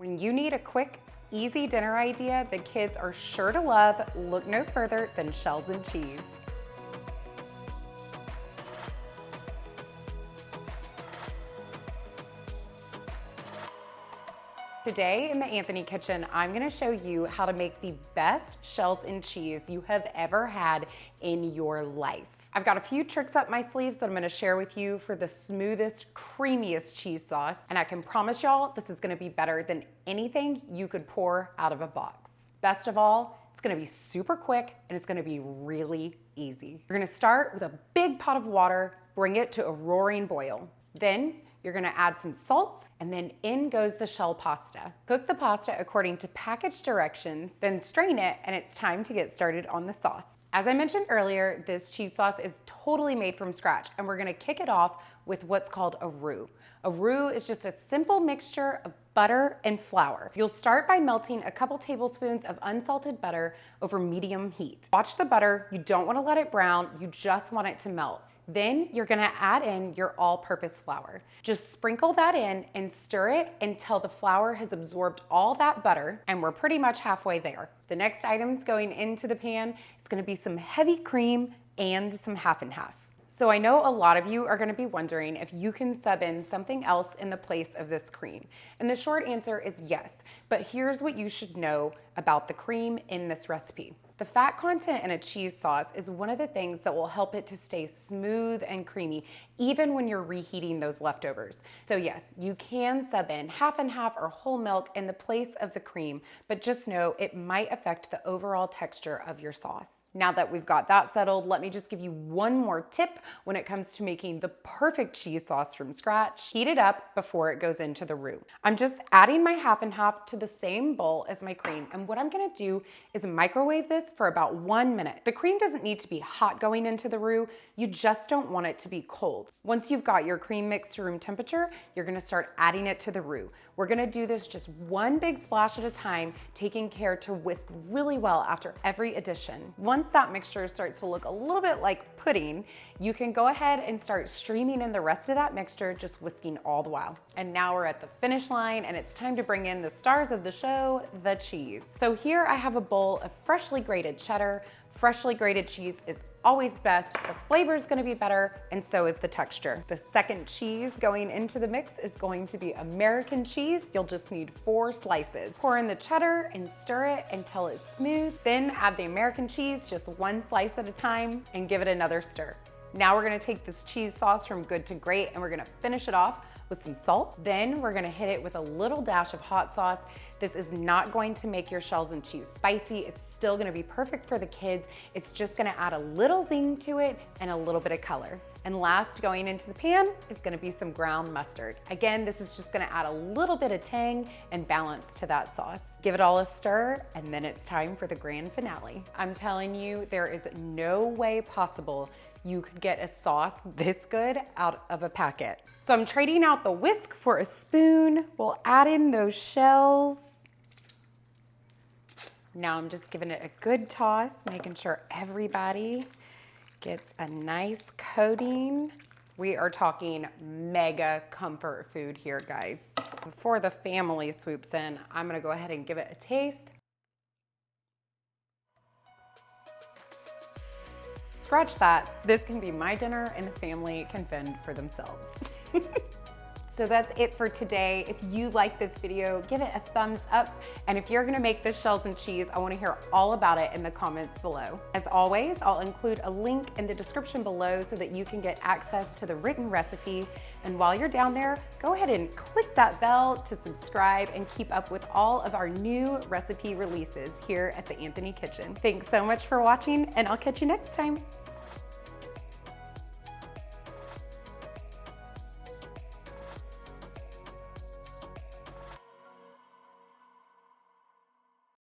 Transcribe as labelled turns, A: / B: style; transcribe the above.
A: When you need a quick, easy dinner idea the kids are sure to love, look no further than shells and cheese. Today in the Anthony Kitchen, I'm gonna show you how to make the best shells and cheese you have ever had in your life. I've got a few tricks up my sleeves that I'm gonna share with you for the smoothest, creamiest cheese sauce, and I can promise y'all this is gonna be better than anything you could pour out of a box. Best of all, it's gonna be super quick and it's gonna be really easy. You're gonna start with a big pot of water, bring it to a roaring boil. Then you're gonna add some salt, and then in goes the shell pasta. Cook the pasta according to package directions, then strain it, and it's time to get started on the sauce. As I mentioned earlier, this cheese sauce is totally made from scratch, and we're gonna kick it off with what's called a roux. A roux is just a simple mixture of butter and flour. You'll start by melting a couple tablespoons of unsalted butter over medium heat. Watch the butter, you don't wanna let it brown, you just want it to melt. Then you're gonna add in your all-purpose flour. Just sprinkle that in and stir it until the flour has absorbed all that butter, and we're pretty much halfway there. The next items going into the pan is gonna be some heavy cream and some half and half. So I know a lot of you are gonna be wondering if you can sub in something else in the place of this cream. And the short answer is yes, but here's what you should know about the cream in this recipe. The fat content in a cheese sauce is one of the things that will help it to stay smooth and creamy, even when you're reheating those leftovers. So yes, you can sub in half and half or whole milk in the place of the cream, but just know it might affect the overall texture of your sauce. Now that we've got that settled, let me just give you one more tip when it comes to making the perfect cheese sauce from scratch. Heat it up before it goes into the roux. I'm just adding my half and half to the same bowl as my cream, and what I'm gonna do is microwave this for about 1 minute. The cream doesn't need to be hot going into the roux, you just don't want it to be cold. Once you've got your cream mixed to room temperature, you're gonna start adding it to the roux. We're gonna do this just one big splash at a time, taking care to whisk really well after every addition. Once that mixture starts to look a little bit like pudding, you can go ahead and start streaming in the rest of that mixture, just whisking all the while. And now we're at the finish line and it's time to bring in the stars of the show, the cheese. So here I have a bowl of freshly grated cheddar. Freshly grated cheese is always best. The flavor is gonna be better, and so is the texture. The second cheese going into the mix is going to be American cheese. You'll just need 4 slices. Pour in the cheddar and stir it until it's smooth. Then add the American cheese, just 1 slice at a time, and give it another stir. Now we're gonna take this cheese sauce from good to great and we're gonna finish it off with some salt. Then we're gonna hit it with a little dash of hot sauce. This is not going to make your shells and cheese spicy. It's still gonna be perfect for the kids. It's just gonna add a little zing to it and a little bit of color. And last, going into the pan, is gonna be some ground mustard. Again, this is just gonna add a little bit of tang and balance to that sauce. Give it all a stir, and then it's time for the grand finale. I'm telling you, there is no way possible you could get a sauce this good out of a packet. So I'm trading out the whisk for a spoon. We'll add in those shells. Now I'm just giving it a good toss, making sure everybody gets a nice coating. We are talking mega comfort food here, guys. Before the family swoops in, I'm gonna go ahead and give it a taste. Scratch that. This can be my dinner and the family can fend for themselves. So that's it for today. If you like this video, give it a thumbs up. And if you're gonna make this shells and cheese, I wanna hear all about it in the comments below. As always, I'll include a link in the description below so that you can get access to the written recipe. And while you're down there, go ahead and click that bell to subscribe and keep up with all of our new recipe releases here at the Anthony Kitchen. Thanks so much for watching, and I'll catch you next time.